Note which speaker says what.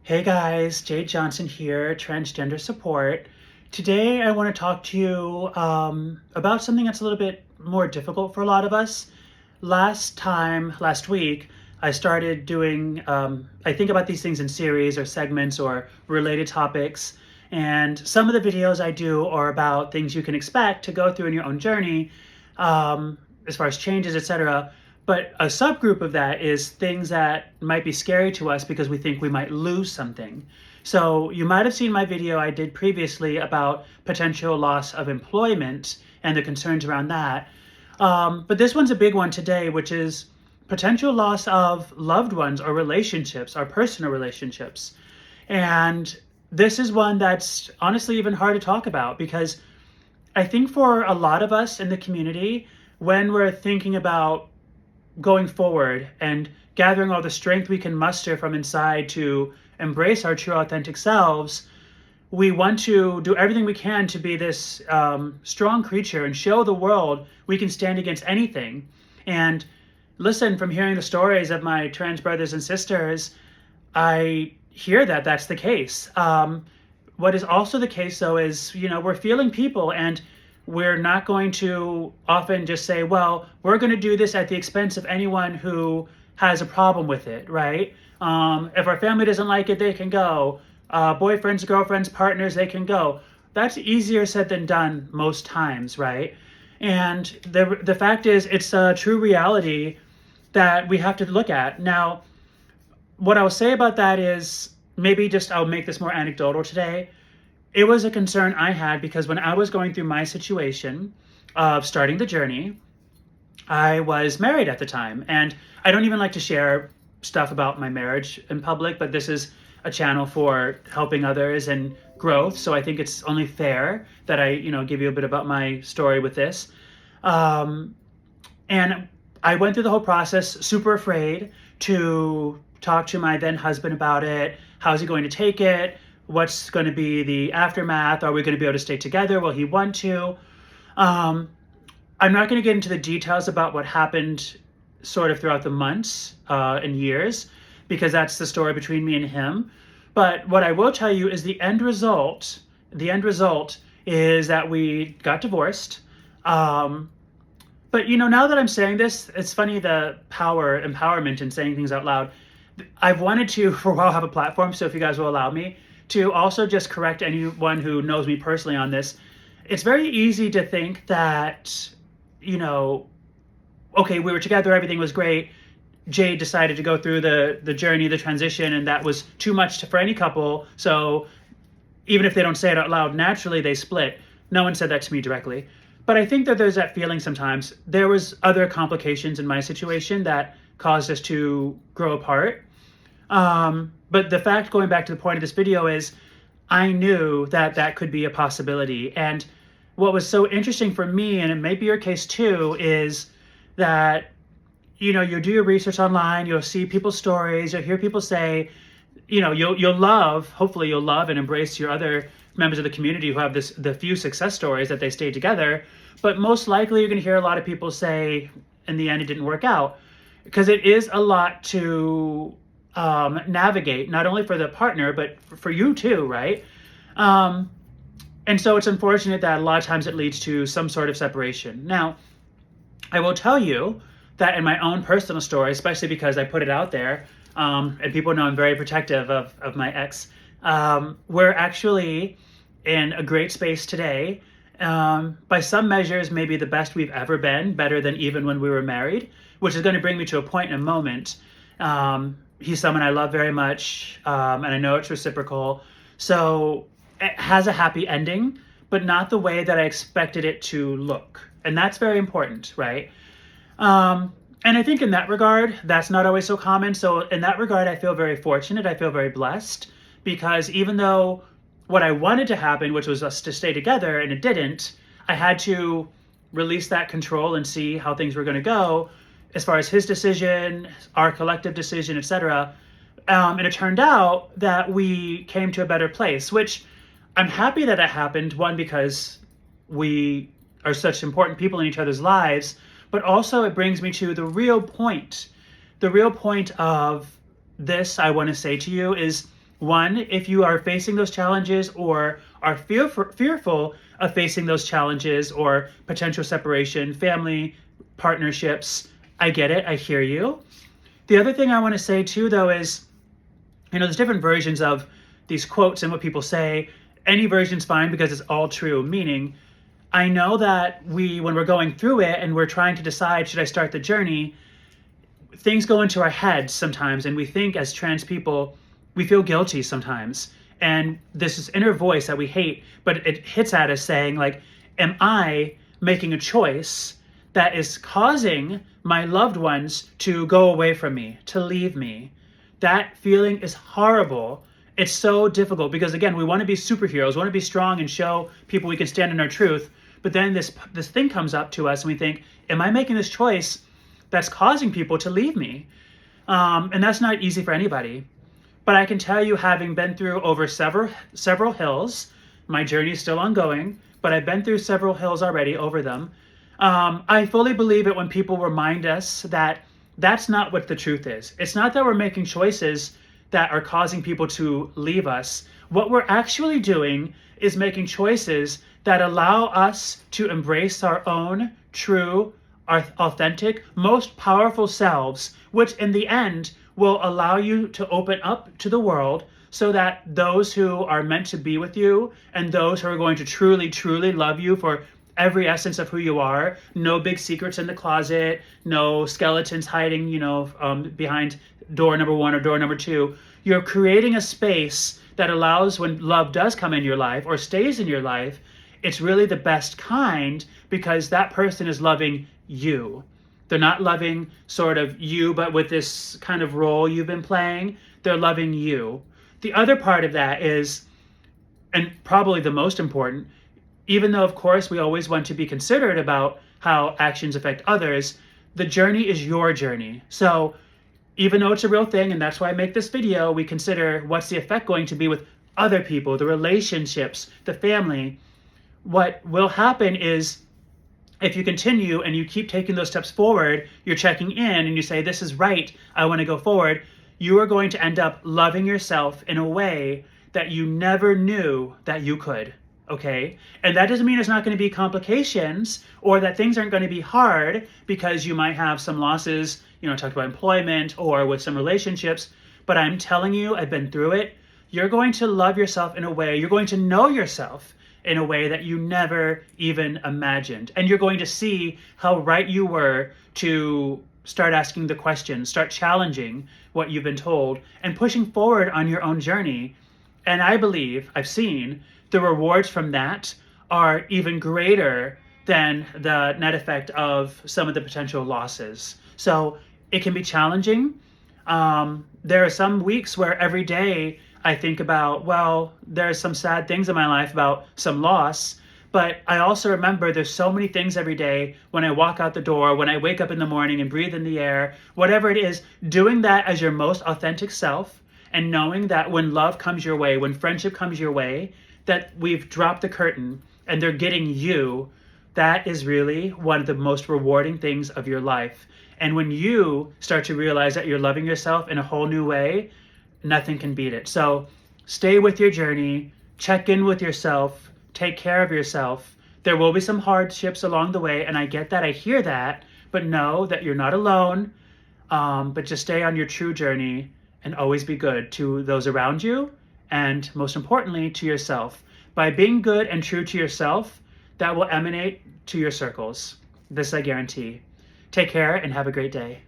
Speaker 1: Hey guys, Jade Johnson here, Transgender Support. Today I want to talk to you about something that's a little bit more difficult for a lot of us. Last week, I started doing, I think about these things in series or segments or related topics. And some of the videos I do are about things you can expect to go through in your own journey, as far as changes, etc. But a subgroup of that is things that might be scary to us because we think we might lose something. So you might have seen my video I did previously about potential loss of employment and the concerns around that. But this one's a big one today, which is potential loss of loved ones or relationships, or personal relationships. And this is one that's honestly even hard to talk about because I think for a lot of us in the community, when we're thinking about going forward and gathering all the strength we can muster from inside to embrace our true authentic selves, we want to do everything we can to be this strong creature and show the world we can stand against anything. And listen, from hearing the stories of my trans brothers and sisters, I hear that that's the case. What is also the case, though, is, we're feeling people, and we're not going to often just say, well, we're going to do this at the expense of anyone who has a problem with it, right? If our family doesn't like it, they can go. Boyfriends, girlfriends, partners, they can go. That's easier said than done most times, right? And the fact is, it's a true reality that we have to look at. Now, what I'll say about that is, maybe just I'll make this more anecdotal today. It was a concern I had because when I was going through my situation of starting the journey, I was married at the time. And I don't even like to share stuff about my marriage in public, but this is a channel for helping others and growth. So I think it's only fair that I, give you a bit about my story with this. And I went through the whole process, super afraid to talk to my then husband about it. How's he going to take it? What's going to be the aftermath? Are we going to be able to stay together? Will he want to? I'm not going to get into the details about what happened sort of throughout the months and years, because that's the story between me and him. But what I will tell you is the end result is that we got divorced. But now that I'm saying this, it's funny, the empowerment in saying things out loud. I've wanted to, for a while, have a platform, so if you guys will allow me, to also just correct anyone who knows me personally on this. It's very easy to think that, okay, we were together, everything was great. Jade decided to go through the journey, the transition, and that was too much for any couple. So even if they don't say it out loud, naturally they split. No one said that to me directly. But I think that there's that feeling sometimes. There was other complications in my situation that caused us to grow apart. But the fact, going back to the point of this video, is I knew that that could be a possibility. And what was so interesting for me, and it may be your case too, is that, you do your research online, you'll see people's stories, you'll hear people say, hopefully you'll love and embrace your other members of the community who have the few success stories that they stayed together. But most likely you're going to hear a lot of people say, in the end, it didn't work out. Because it is a lot to navigate, not only for the partner, but for you too, right? And so it's unfortunate that a lot of times it leads to some sort of separation. Now, I will tell you that in my own personal story, especially because I put it out there, and people know I'm very protective of my ex, we're actually in a great space today. By some measures, maybe the best we've ever been, better than even when we were married, which is going to bring me to a point in a moment. He's someone I love very much, and I know it's reciprocal. So it has a happy ending, but not the way that I expected it to look. And that's very important, right? And I think in that regard, that's not always so common. So in that regard, I feel very fortunate. I feel very blessed, because even though what I wanted to happen, which was us to stay together, and it didn't, I had to release that control and see how things were going to go as far as his decision, our collective decision, etc. And it turned out that we came to a better place, which I'm happy that it happened. One, because we are such important people in each other's lives, but also it brings me to the real point. The real point of this, I want to say to you, is One, if you are facing those challenges or are fearful of facing those challenges or potential separation, family, partnerships, I get it. I hear you. The other thing I want to say too, though, is, there's different versions of these quotes and what people say. Any version's fine because it's all true, meaning I know that when we're going through it and we're trying to decide, should I start the journey, things go into our heads sometimes, and we think as trans people, we feel guilty sometimes. And this inner voice that we hate, but it hits at us saying, like, am I making a choice that is causing my loved ones to go away from me, to leave me? That feeling is horrible. It's so difficult because, again, we want to be superheroes, want to be strong and show people we can stand in our truth. But then this thing comes up to us and we think, am I making this choice that's causing people to leave me? And that's not easy for anybody. But I can tell you, having been through over several hills, my journey is still ongoing, but I've been through several hills already, over them. I fully believe it when people remind us that that's not what the truth is. It's not that we're making choices that are causing people to leave us. What we're actually doing is making choices that allow us to embrace our own true, our authentic, most powerful selves, which in the end will allow you to open up to the world so that those who are meant to be with you and those who are going to truly, truly love you for every essence of who you are, no big secrets in the closet, no skeletons hiding, behind door number 1 or door number 2. You're creating a space that allows, when love does come in your life or stays in your life, it's really the best kind, because that person is loving you. They're not loving sort of you, but with this kind of role you've been playing. They're loving you. The other part of that is, and probably the most important, even though, of course, we always want to be considerate about how actions affect others, the journey is your journey. So even though it's a real thing, and that's why I make this video, we consider what's the effect going to be with other people, the relationships, the family. What will happen is, if you continue and you keep taking those steps forward, you're checking in and you say, this is right, I want to go forward, you are going to end up loving yourself in a way that you never knew that you could. Okay? And that doesn't mean there's not going to be complications or that things aren't going to be hard, because you might have some losses, talked about employment or with some relationships. But I'm telling you, I've been through it. You're going to love yourself in a way, you're going to know yourself in a way that you never even imagined. And you're going to see how right you were to start asking the questions, start challenging what you've been told, and pushing forward on your own journey. And I believe, I've seen, the rewards from that are even greater than the net effect of some of the potential losses. So it can be challenging. There are some weeks where every day I think about, well, there's some sad things in my life about some loss, but I also remember there's so many things every day when I walk out the door, when I wake up in the morning and breathe in the air, whatever it is, doing that as your most authentic self, and knowing that when love comes your way, when friendship comes your way, that we've dropped the curtain and they're getting you, that is really one of the most rewarding things of your life. And when you start to realize that you're loving yourself in a whole new way, nothing can beat it. So stay with your journey, check in with yourself, take care of yourself. There will be some hardships along the way, and I get that, I hear that, but know that you're not alone. But just stay on your true journey and always be good to those around you, and most importantly, to yourself. By being good and true to yourself, that will emanate to your circles. This I guarantee. Take care and have a great day.